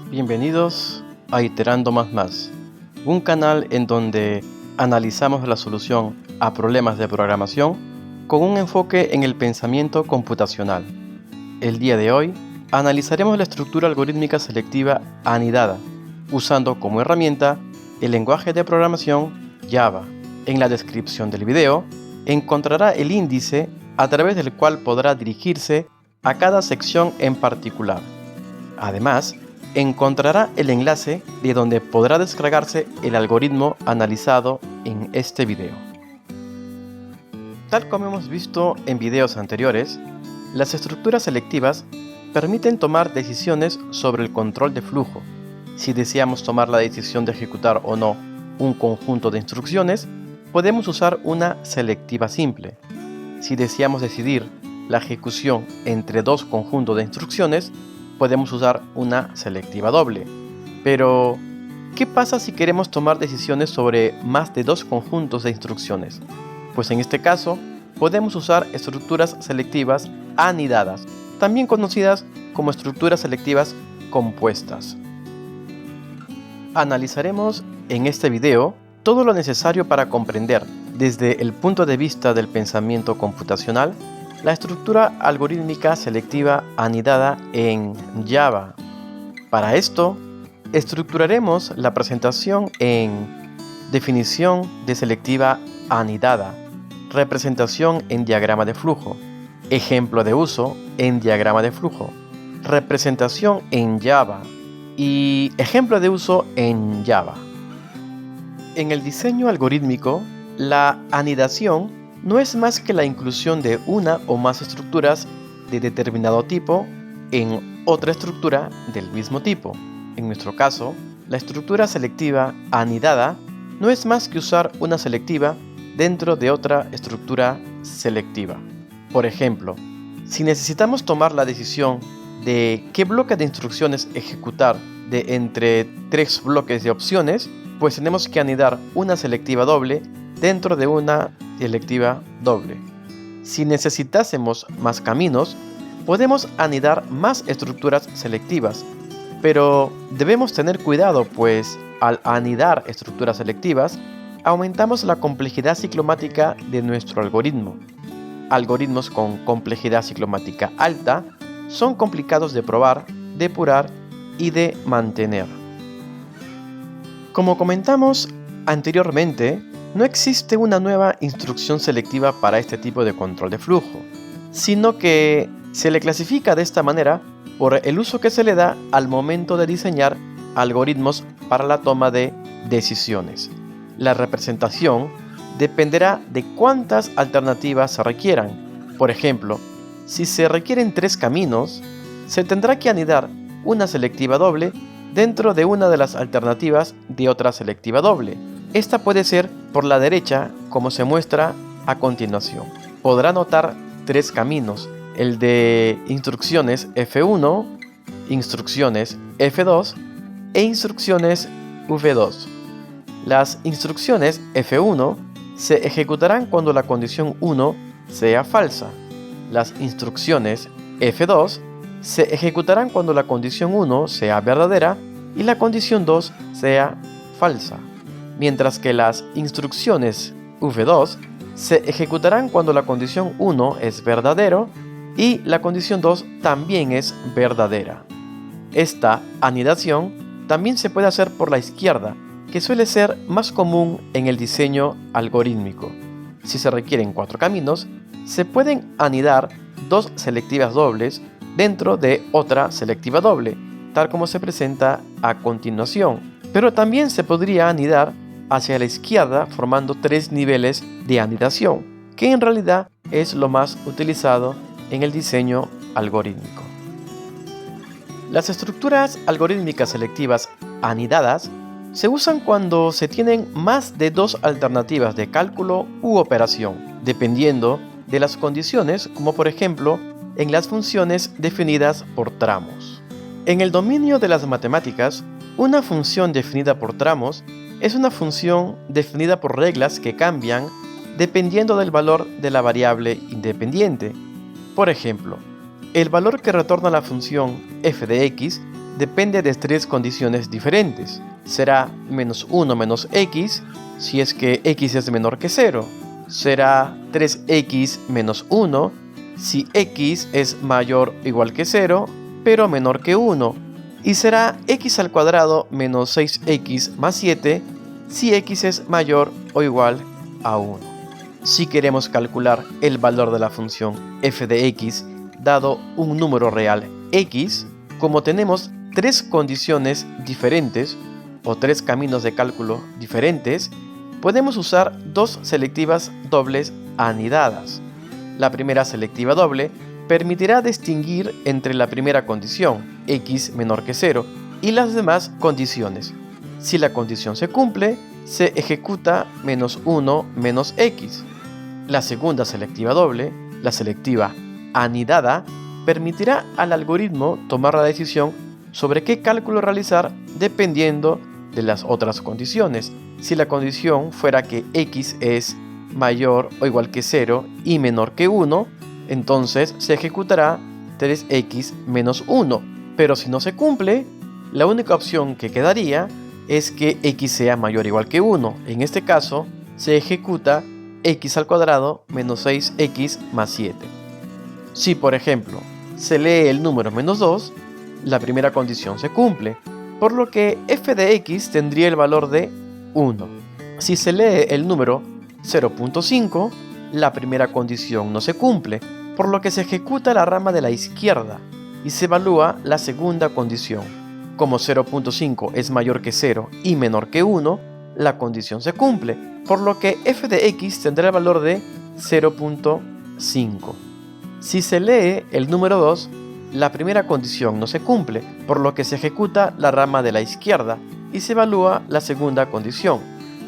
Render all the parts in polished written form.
Bienvenidos a Iterando Más, un canal en donde analizamos la solución a problemas de programación con un enfoque en el pensamiento computacional. El día de hoy analizaremos la estructura algorítmica selectiva anidada, usando como herramienta el lenguaje de programación Java. En la descripción del video encontrará el índice a través del cual podrá dirigirse a cada sección en particular. Además, encontrará el enlace de donde podrá descargarse el algoritmo analizado en este video. Tal como hemos visto en videos anteriores, las estructuras selectivas permiten tomar decisiones sobre el control de flujo. Si deseamos tomar la decisión de ejecutar o no un conjunto de instrucciones, podemos usar una selectiva simple. Si deseamos decidir la ejecución entre dos conjuntos de instrucciones, podemos usar una selectiva doble. Pero, ¿qué pasa si queremos tomar decisiones sobre más de dos conjuntos de instrucciones? Pues en este caso, podemos usar estructuras selectivas anidadas, también conocidas como estructuras selectivas compuestas. Analizaremos en este video todo lo necesario para comprender, desde el punto de vista del pensamiento computacional, la estructura algorítmica selectiva anidada en Java. Para esto, estructuraremos la presentación en definición de selectiva anidada, representación en diagrama de flujo, ejemplo de uso en diagrama de flujo, representación en Java y ejemplo de uso en Java. En el diseño algorítmico, la anidación no es más que la inclusión de una o más estructuras de determinado tipo en otra estructura del mismo tipo. En nuestro caso, la estructura selectiva anidada no es más que usar una selectiva dentro de otra estructura selectiva. Por ejemplo, si necesitamos tomar la decisión de qué bloque de instrucciones ejecutar de entre tres bloques de opciones, pues tenemos que anidar una selectiva doble dentro de una selectiva doble. Si necesitásemos más caminos, podemos anidar más estructuras selectivas, pero debemos tener cuidado, pues al anidar estructuras selectivas, aumentamos la complejidad ciclomática de nuestro algoritmo. Algoritmos con complejidad ciclomática alta son complicados de probar, depurar y de mantener. Como comentamos anteriormente, no existe una nueva instrucción selectiva para este tipo de control de flujo, sino que se le clasifica de esta manera por el uso que se le da al momento de diseñar algoritmos para la toma de decisiones. La representación dependerá de cuántas alternativas se requieran. Por ejemplo, si se requieren tres caminos, se tendrá que anidar una selectiva doble dentro de una de las alternativas de otra selectiva doble. Esta puede ser por la derecha, como se muestra a continuación. Podrá notar tres caminos: el de instrucciones F1, instrucciones F2 e instrucciones V2. Las instrucciones F1 se ejecutarán cuando la condición 1 sea falsa. Las instrucciones F2 se ejecutarán cuando la condición 1 sea verdadera y la condición 2 sea falsa, mientras que las instrucciones V2 se ejecutarán cuando la condición 1 es verdadero y la condición 2 también es verdadera. Esta anidación también se puede hacer por la izquierda, que suele ser más común en el diseño algorítmico. Si se requieren 4 caminos, se pueden anidar dos selectivas dobles dentro de otra selectiva doble, tal como se presenta a continuación. Pero también se podría anidar hacia la izquierda formando 3 niveles de anidación, que en realidad es lo más utilizado en el diseño algorítmico. Las estructuras algorítmicas selectivas anidadas se usan cuando se tienen más de 2 alternativas de cálculo u operación, dependiendo de las condiciones, como por ejemplo en las funciones definidas por tramos. En el dominio de las matemáticas, una función definida por tramos es una función definida por reglas que cambian dependiendo del valor de la variable independiente. Por ejemplo, el valor que retorna la función f de x depende de tres condiciones diferentes. Será -1 menos x si es que x es menor que 0. Será 3x menos 1 si x es mayor o igual que 0, pero menor que 1. Y será x al cuadrado menos 6x más 7 si x es mayor o igual a 1. Si queremos calcular el valor de la función f de x dado un número real x, como tenemos tres condiciones diferentes o tres caminos de cálculo diferentes, podemos usar dos selectivas dobles anidadas. La primera selectiva doble permitirá distinguir entre la primera condición, x menor que 0, y las demás condiciones. Si la condición se cumple, se ejecuta -1 menos x. La segunda selectiva doble, la selectiva anidada, permitirá al algoritmo tomar la decisión sobre qué cálculo realizar dependiendo de las otras condiciones. Si la condición fuera que x es mayor o igual que 0 y menor que 1, entonces se ejecutará 3x menos 1. Pero si no se cumple, la única opción que quedaría es que x sea mayor o igual que 1. En este caso, se ejecuta x al cuadrado menos 6x más 7. Si, por ejemplo, se lee el número -2, la primera condición se cumple, por lo que f de x tendría el valor de 1. Si se lee el número 0.5, la primera condición no se cumple, por lo que se ejecuta la rama de la izquierda y se evalúa la segunda condición. Como 0.5 es mayor que 0 y menor que 1, la condición se cumple, por lo que f de x tendrá el valor de 0.5. Si se lee el número 2, la primera condición no se cumple, por lo que se ejecuta la rama de la izquierda y se evalúa la segunda condición.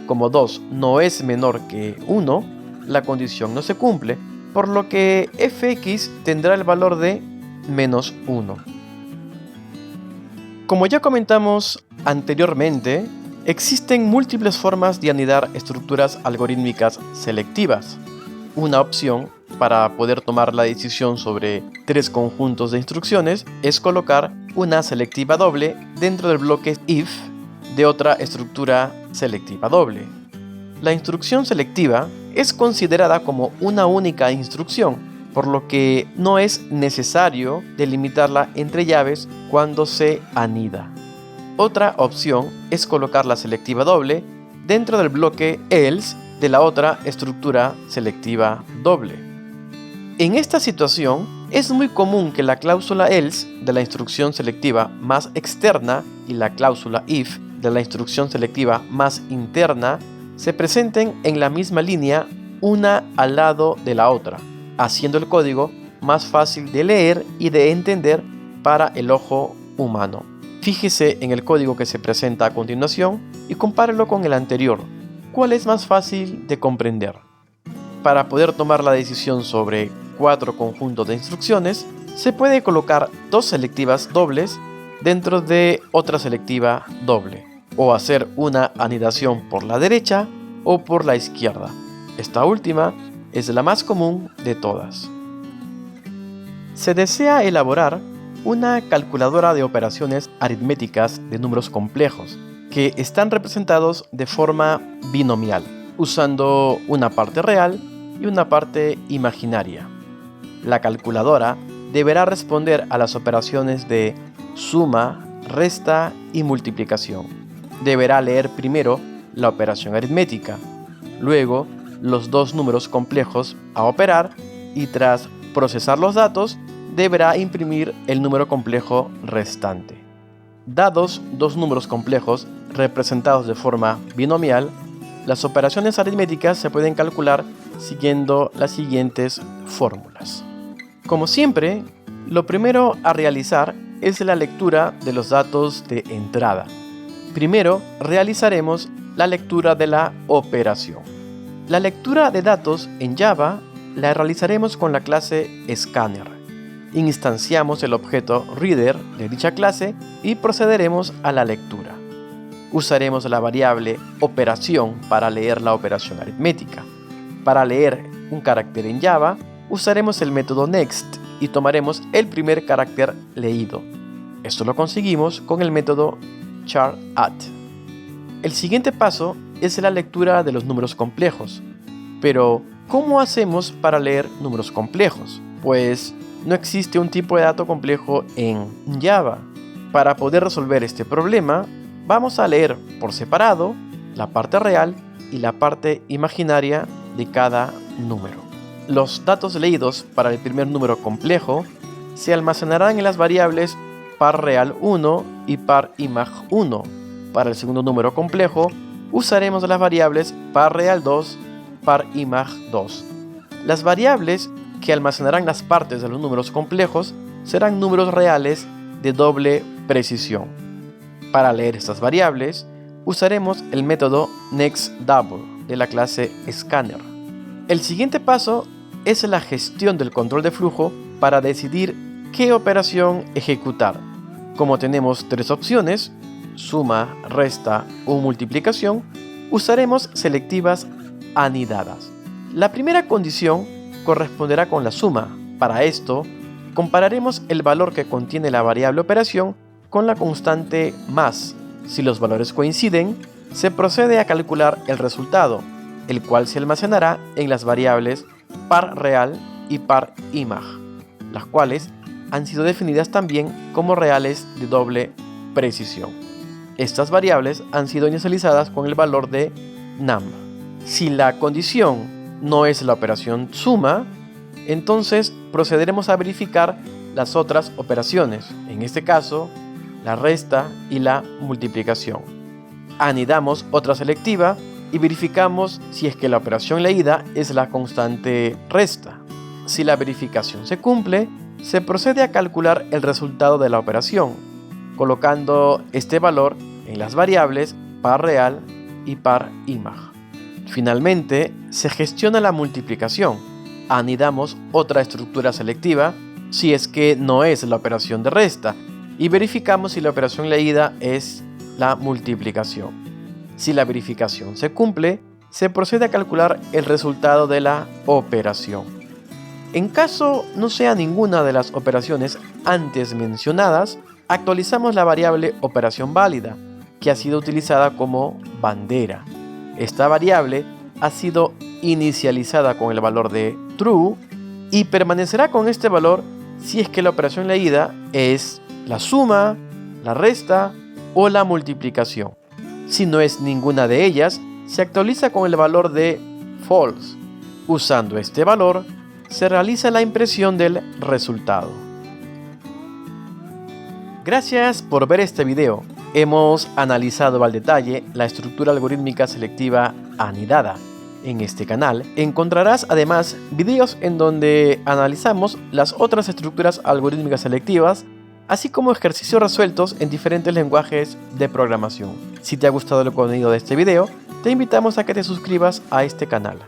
Como 2 no es menor que 1, la condición no se cumple, por lo que fx tendrá el valor de -1. Como ya comentamos anteriormente, existen múltiples formas de anidar estructuras algorítmicas selectivas. Una opción para poder tomar la decisión sobre tres conjuntos de instrucciones es colocar una selectiva doble dentro del bloque if de otra estructura selectiva doble. La instrucción selectiva es considerada como una única instrucción, por lo que no es necesario delimitarla entre llaves cuando se anida. Otra opción es colocar la selectiva doble dentro del bloque else de la otra estructura selectiva doble. En esta situación, es muy común que la cláusula else de la instrucción selectiva más externa y la cláusula if de la instrucción selectiva más interna se presenten en la misma línea, una al lado de la otra, haciendo el código más fácil de leer y de entender para el ojo humano. Fíjese en el código que se presenta a continuación y compárelo con el anterior. ¿Cuál es más fácil de comprender? Para poder tomar la decisión sobre 4 conjuntos de instrucciones, se puede colocar dos selectivas dobles dentro de otra selectiva doble, o hacer una anidación por la derecha o por la izquierda. Esta última es la más común de todas. Se desea elaborar una calculadora de operaciones aritméticas de números complejos que están representados de forma binomial, usando una parte real y una parte imaginaria. La calculadora deberá responder a las operaciones de suma, resta y multiplicación. Deberá leer primero la operación aritmética, luego los dos números complejos a operar y tras procesar los datos deberá imprimir el número complejo restante. Dados dos números complejos representados de forma binomial, las operaciones aritméticas se pueden calcular siguiendo las siguientes fórmulas. Como siempre, lo primero a realizar es la lectura de los datos de entrada. Primero realizaremos la lectura de la operación. La lectura de datos en Java la realizaremos con la clase Scanner. Instanciamos el objeto reader de dicha clase y procederemos a la lectura. Usaremos la variable operación para leer la operación aritmética. Para leer un carácter en Java, usaremos el método next y tomaremos el primer carácter leído. Esto lo conseguimos con el método char_at. El siguiente paso es la lectura de los números complejos. Pero, ¿cómo hacemos para leer números complejos? Pues no existe un tipo de dato complejo en Java. Para poder resolver este problema, vamos a leer por separado la parte real y la parte imaginaria de cada número. Los datos leídos para el primer número complejo se almacenarán en las variables parReal1 y parImag1. Para el segundo número complejo, usaremos las variables parReal2, parImag2. Las variables que almacenarán las partes de los números complejos serán números reales de doble precisión. Para leer estas variables, usaremos el método nextDouble de la clase Scanner. El siguiente paso es la gestión del control de flujo para decidir qué operación ejecutar. Como tenemos tres opciones, suma, resta o multiplicación, usaremos selectivas anidadas. La primera condición corresponderá con la suma. Para esto, compararemos el valor que contiene la variable operación con la constante más. Si los valores coinciden, se procede a calcular el resultado, el cual se almacenará en las variables parReal y parImag, las cuales han sido definidas también como reales de doble precisión. Estas variables han sido inicializadas con el valor de num. Si la condición no es la operación suma, entonces procederemos a verificar las otras operaciones, en este caso, la resta y la multiplicación. Anidamos otra selectiva y verificamos si es que la operación leída es la constante resta. Si la verificación se cumple, se procede a calcular el resultado de la operación, colocando este valor en las variables parReal y parImag. Finalmente, se gestiona la multiplicación. Anidamos otra estructura selectiva si es que no es la operación de resta y verificamos si la operación leída es la multiplicación. Si la verificación se cumple, se procede a calcular el resultado de la operación. En caso no sea ninguna de las operaciones antes mencionadas, actualizamos la variable operación válida, que ha sido utilizada como bandera. Esta variable ha sido inicializada con el valor de true y permanecerá con este valor si es que la operación leída es la suma, la resta o la multiplicación. Si no es ninguna de ellas, se actualiza con el valor de false. Usando este valor, se realiza la impresión del resultado. Gracias por ver este video. Hemos analizado al detalle la estructura algorítmica selectiva anidada. En este canal encontrarás además videos en donde analizamos las otras estructuras algorítmicas selectivas, así como ejercicios resueltos en diferentes lenguajes de programación. Si te ha gustado el contenido de este video, te invitamos a que te suscribas a este canal.